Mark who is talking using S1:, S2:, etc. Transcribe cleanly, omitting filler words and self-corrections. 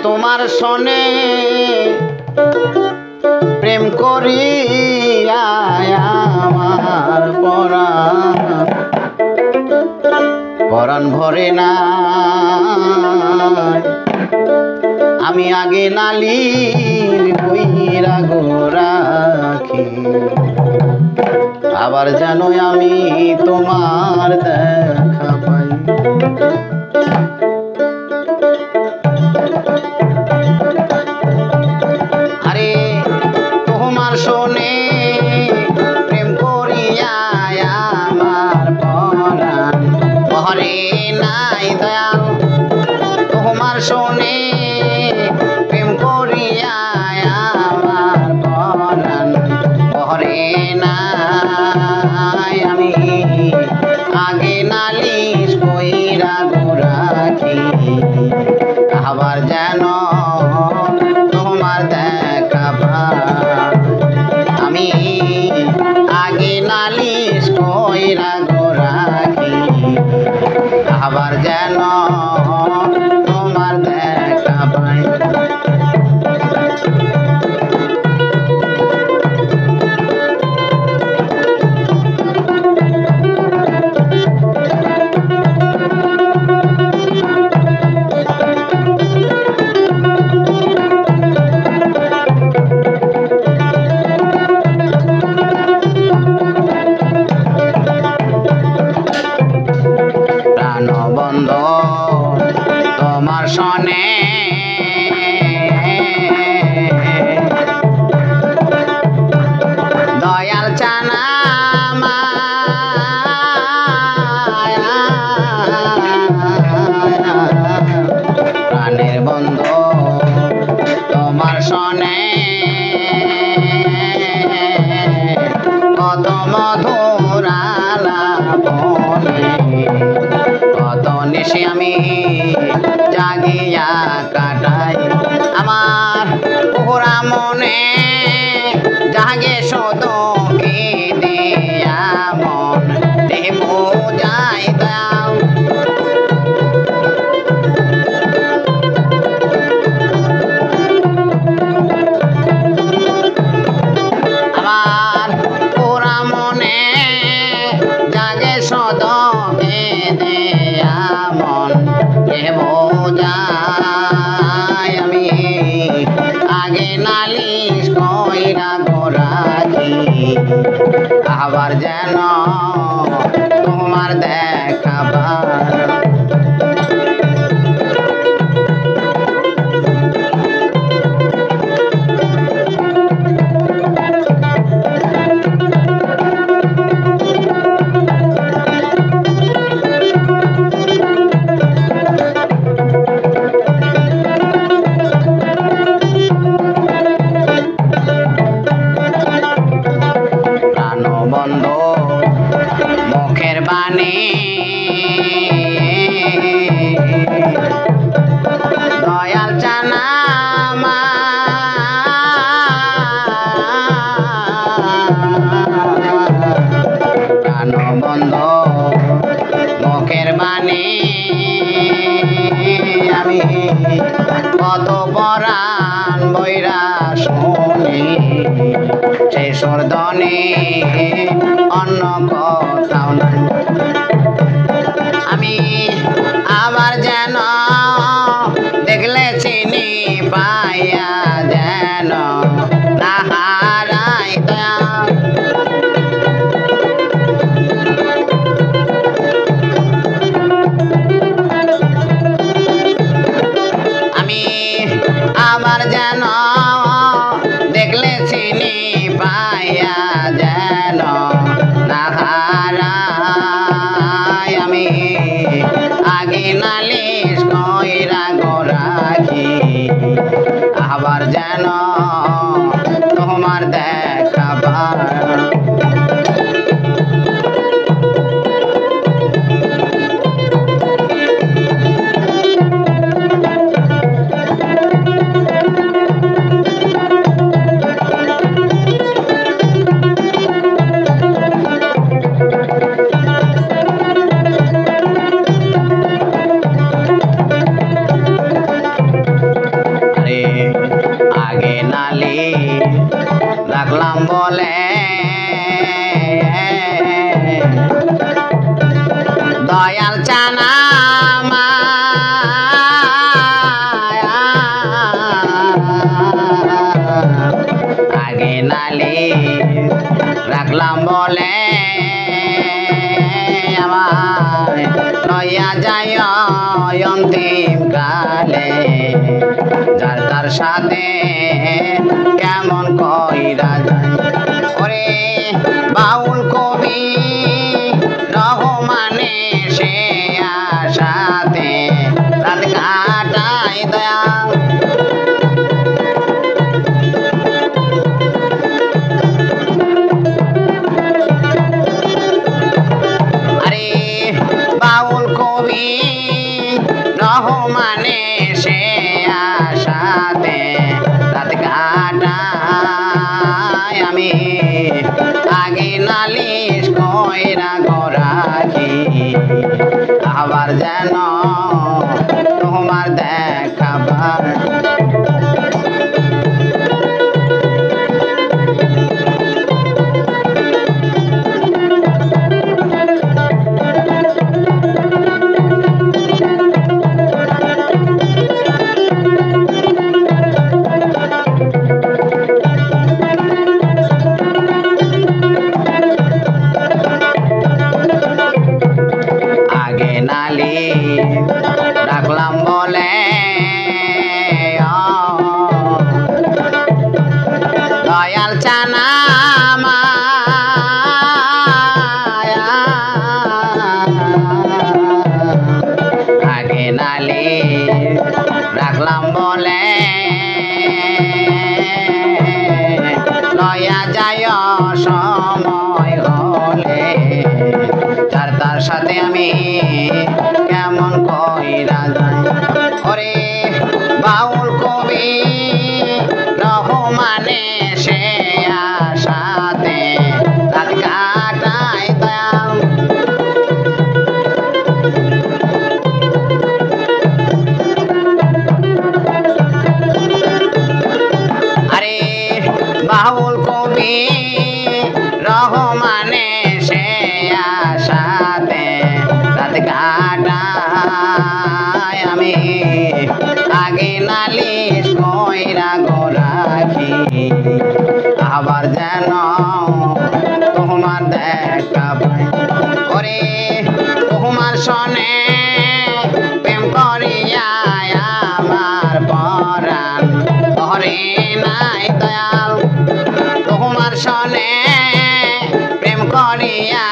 S1: তোমার সনে প্রেম করিয়া আমার পরাণ ভরে না। আমি আগে নালির কইরা গো রাখি, আবার জানো আমি তোমার দেখা পাই। আরে তোমার শোনে প্রেম করিয়া আমার পরাণ ভরে নাই দয়াল। তোমার শোনে প্রেম করিয়া আমার পরাণ ভরে নাই। আমি আগে নালিশ কইরা গো রাখি, আবার যেন তোমার দেখা পাই। আমি আগে নালিশ কইরা গো রাখি, আবার যেন তোমার দেখা পাই। প্রাণবন্ধু তোমার সনে দয়াল চানা প্রাণের বন্ধু তোমার সনে কত মধুর আলাপনে, কত নিশি আমি জাগিয়া কাটাই। আমার পুরা মনে জাগে শুধু কি দিয়া মন দেব যাই দয়াল। আমার পুরা মনে জাগে শুধু কি দিয়া মন দেব যাই। আমি আগে নালিশ কইরা গো রাখি, আবার যেন তোমার দেখা পাই। প্রাণবন্ধু মুখের বাণী দয়াল চানা প্রাণবন্ধু মুখের বাণী আমি কত পরাণ বৈরা শুনি, সে সুরধনে অন্য কোথাও নাই। আমি আবার যেন দেখলে চিনি পাইয়া যেন না হারাই দয়াল। আমি আবার যেন দেখলে চিনি পাইয়া যেন অন্তিম কালে যার তার সাথে কেমন কইরা যায় ওরে বাউল কবি রহমানে সে আশাতে রাত কাটাই দয়াল আরে বাউল কবি রহমানে সে আশাতে রাত কাটাই আমি আগে নালিশ কইরা গরাখি আবার যেন তোমার দেখাবার আগে নালি ডাকলাম বলে দয়াল চানা আগে নালি রাখলাম বলে লয়া যায় সময় হলে যার তার সাথে আমি কেমন কইরা যাই ওরে বাউল কবি রহমানে সে আশাতে রাত কাটাই দয়াল আরে বাউল কবি রহমানে সে আশাতে রাত কাটাই আমি আগে নালিশ কইরা গোরাখি আবার যেন তোমার দেখা পাই ওরে তোমার সনে প্রেম করিয়া আমার পরাণ ধরে নাই দয়াল তোমার সনে প্রেম করিয়া